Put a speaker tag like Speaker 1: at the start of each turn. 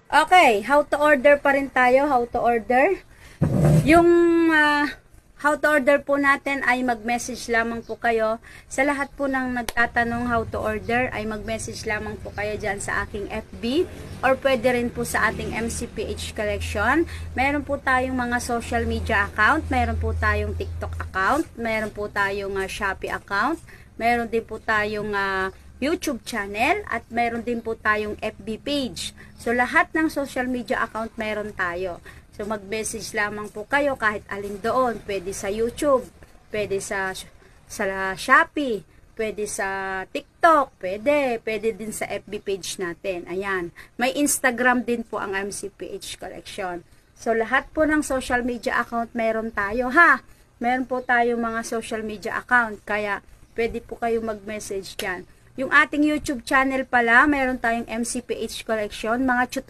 Speaker 1: Okay, how to order pa rin tayo, how to order. Yung how to order po natin ay mag-message lamang po kayo. Sa lahat po ng nagtatanong how to order ay mag-message lamang po kayo dyan sa aking FB or pwede rin po sa ating MCPH Collection. Meron po tayong mga social media account, meron po tayong TikTok account, meron po tayong Shopee account, meron din po tayong YouTube channel at meron din po tayong FB page. So lahat ng social media account meron tayo. So mag-message lamang po kayo kahit alin doon. Pwede sa YouTube, pwede sa Shopee, pwede sa TikTok, pwede din sa FB page natin. Ayan. May Instagram din po ang MCPH Collection. So lahat po ng social media account meron tayo ha. Meron po tayong mga social media account kaya pwede po kayong mag-message dyan. Yung ating YouTube channel pala, meron tayong MCPH Collection, mga